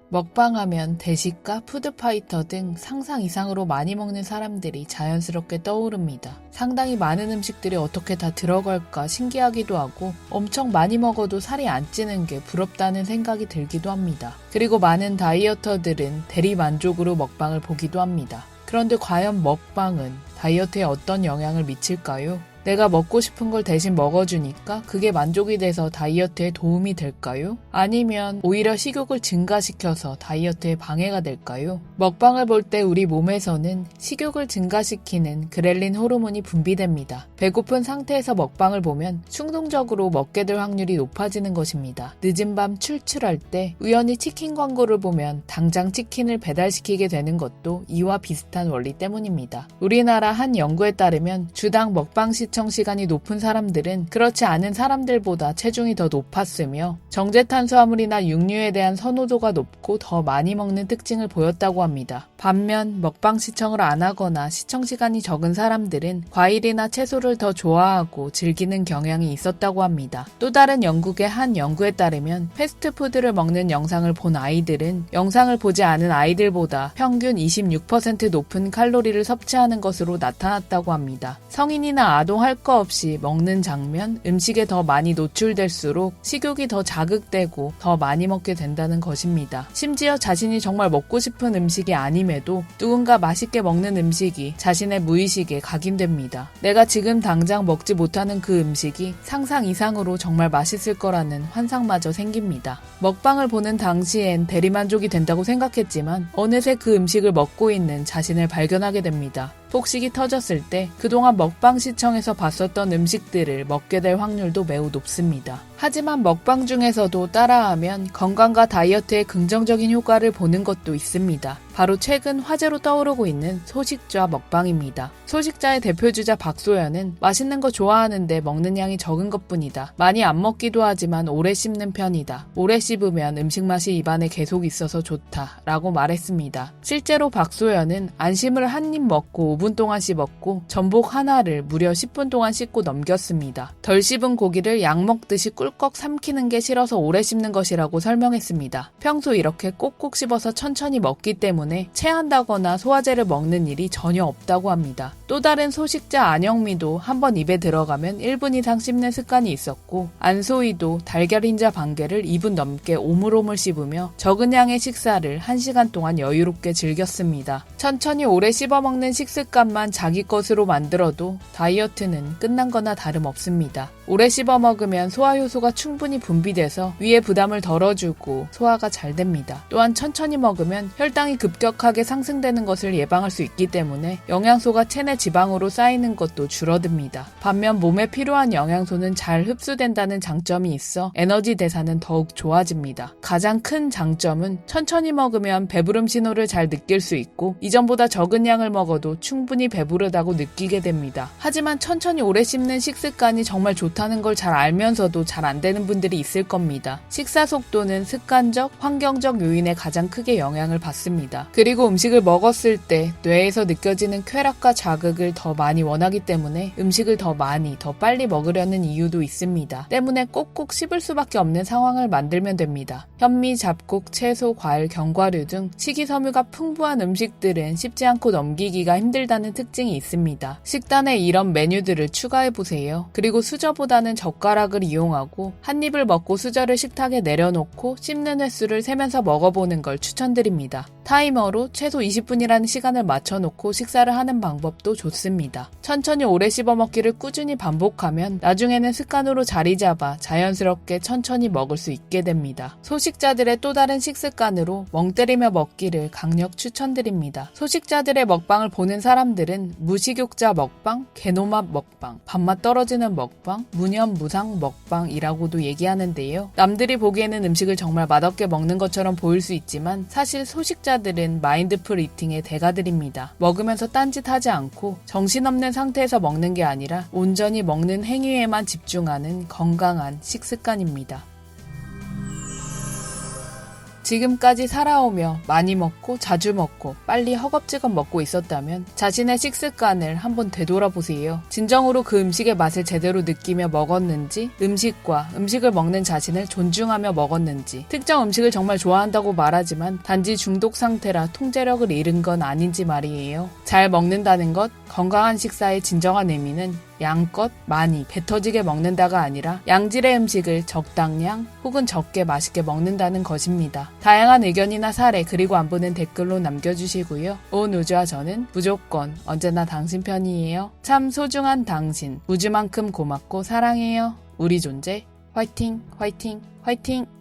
먹방하면 대식가, 푸드파이터 등 상상 이상으로 많이 먹는 사람들이 자연스럽게 떠오릅니다. 상당히 많은 음식들이 어떻게 다 들어갈까 신기하기도 하고 엄청 많이 먹어도 살이 안 찌는 게 부럽다는 생각이 들기도 합니다. 그리고 많은 다이어터들은 대리만족으로 먹방을 보기도 합니다. 그런데 과연 먹방은 다이어트에 어떤 영향을 미칠까요? 내가 먹고 싶은 걸 대신 먹어주니까 그게 만족이 돼서 다이어트에 도움이 될까요? 아니면 오히려 식욕을 증가시켜서 다이어트에 방해가 될까요? 먹방을 볼 때 우리 몸에서는 식욕을 증가시키는 그렐린 호르몬이 분비됩니다. 배고픈 상태에서 먹방을 보면 충동적으로 먹게 될 확률이 높아지는 것입니다. 늦은 밤 출출할 때 우연히 치킨 광고를 보면 당장 치킨을 배달시키게 되는 것도 이와 비슷한 원리 때문입니다. 우리나라 한 연구에 따르면 주당 먹방 시청 시간이 높은 사람들은 그렇지 않은 사람들보다 체중이 더 높았으며 정제탄수화물이나 육류에 대한 선호도가 높고 더 많이 먹는 특징을 보였다고 합니다. 반면 먹방 시청을 안 하거나 시청 시간이 적은 사람들은 과일이나 채소를 더 좋아하고 즐기는 경향이 있었다고 합니다. 또 다른 영국의 한 연구에 따르면 패스트푸드를 먹는 영상을 본 아이들은 영상을 보지 않은 아이들보다 평균 26% 높은 칼로리를 섭취하는 것으로 나타났다고 합니다. 성인이나 아동 할 거 없이 먹는 장면, 음식에 더 많이 노출될수록 식욕이 더 자극되고 더 많이 먹게 된다는 것입니다. 심지어 자신이 정말 먹고 싶은 음식이 아님에도 누군가 맛있게 먹는 음식이 자신의 무의식에 각인됩니다. 내가 지금 당장 먹지 못하는 그 음식이 상상 이상으로 정말 맛있을 거라는 환상마저 생깁니다. 먹방을 보는 당시엔 대리만족이 된다고 생각했지만 어느새 그 음식을 먹고 있는 자신을 발견하게 됩니다. 폭식이 터졌을 때 그동안 먹방 시청에서 봤었던 음식들을 먹게 될 확률도 매우 높습니다. 하지만 먹방 중에서도 따라하면 건강과 다이어트에 긍정적인 효과를 보는 것도 있습니다. 바로 최근 화제로 떠오르고 있는 소식자 먹방입니다. 소식자의 대표주자 박소연은 맛있는 거 좋아하는데 먹는 양이 적은 것뿐이다. 많이 안 먹기도 하지만 오래 씹는 편이다. 오래 씹으면 음식 맛이 입안에 계속 있어서 좋다 라고 말했습니다. 실제로 박소연은 안심을 한 입 먹고 5분 동안 씹었고 전복 하나를 무려 10분 동안 씹고 넘겼습니다. 덜 씹은 고기를 약 먹듯이 꿀꺽 삼키는 게 싫어서 오래 씹는 것이라고 설명했습니다. 평소 이렇게 꼭꼭 씹어서 천천히 먹기 때문에 체한다거나 소화제를 먹는 일이 전혀 없다고 합니다. 또 다른 소식자 안영미도 한번 입에 들어가면 1분 이상 씹는 습관이 있었고 안소희도 달걀 흰자 반개를 2분 넘게 오물오물 씹으며 적은 양의 식사를 1시간 동안 여유롭게 즐겼습니다. 천천히 오래 씹어먹는 식습관만 자기 것으로 만들어도 다이어트는 끝난 거나 다름없습니다. 오래 씹어먹으면 소화효소가 충분히 분비돼서 위에 부담을 덜어주고 소화가 잘 됩니다. 또한 천천히 먹으면 혈당이 급격하게 상승되는 것을 예방할 수 있기 때문에 영양소가 체내 지방으로 쌓이는 것도 줄어듭니다. 반면 몸에 필요한 영양소는 잘 흡수된다는 장점이 있어 에너지 대사는 더욱 좋아집니다. 가장 큰 장점은 천천히 먹으면 배부름 신호를 잘 느낄 수 있고 이전보다 적은 양을 먹어도 충분히 배부르다고 느끼게 됩니다. 하지만 천천히 오래 씹는 식습관이 정말 좋다는 걸 잘 알면서도 잘 안 되는 분들이 있을 겁니다. 식사 속도는 습관적, 환경적 요인에 가장 크게 영향을 받습니다. 그리고 음식을 먹었을 때 뇌에서 느껴지는 쾌락과 자극을 더 많이 원하기 때문에 음식을 더 많이, 더 빨리 먹으려는 이유도 있습니다. 때문에 꼭꼭 씹을 수밖에 없는 상황을 만들면 됩니다. 현미, 잡곡, 채소, 과일, 견과류 등 식이섬유가 풍부한 음식들은 씹지 않고 넘기기가 힘들다는 특징이 있습니다. 식단에 이런 메뉴들을 추가해보세요. 그리고 수저보다는 젓가락을 이용하고 한 입을 먹고 수저를 식탁에 내려놓고 씹는 횟수를 세면서 먹어보는 걸 추천드립니다. 타이머로 최소 20분이라는 시간을 맞춰놓고 식사를 하는 방법도 좋습니다. 천천히 오래 씹어먹기를 꾸준히 반복하면 나중에는 습관으로 자리 잡아 자연스럽게 천천히 먹을 수 있게 됩니다. 소식자들의 또 다른 식습관으로 멍 때리며 먹기를 강력 추천드립니다. 소식자들의 먹방을 보는 사람들은 무식욕자 먹방, 개노맛 먹방, 밥맛 떨어지는 먹방, 무념무상 먹방이라고도 얘기하는데요. 남들이 보기에는 음식을 정말 맛없게 먹는 것처럼 보일 수 있지만 사실 소식자들은 마인드풀 이팅의 대가들입니다. 먹으면서 딴짓하지 않고 정신없는 상태에서 먹는 게 아니라 온전히 먹는 행위에만 집중하는 건강한 식습관입니다. 지금까지 살아오며 많이 먹고 자주 먹고 빨리 허겁지겁 먹고 있었다면 자신의 식습관을 한번 되돌아보세요. 진정으로 그 음식의 맛을 제대로 느끼며 먹었는지, 음식과 음식을 먹는 자신을 존중하며 먹었는지, 특정 음식을 정말 좋아한다고 말하지만 단지 중독 상태라 통제력을 잃은 건 아닌지 말이에요. 잘 먹는다는 것, 건강한 식사의 진정한 의미는 양껏 많이 배 터지게 먹는다가 아니라 양질의 음식을 적당량 혹은 적게 맛있게 먹는다는 것입니다. 다양한 의견이나 사례 그리고 안부는 댓글로 남겨주시고요. 온 우주와 저는 무조건 언제나 당신 편이에요. 참 소중한 당신, 우주만큼 고맙고 사랑해요. 우리 존재 화이팅 화이팅 화이팅.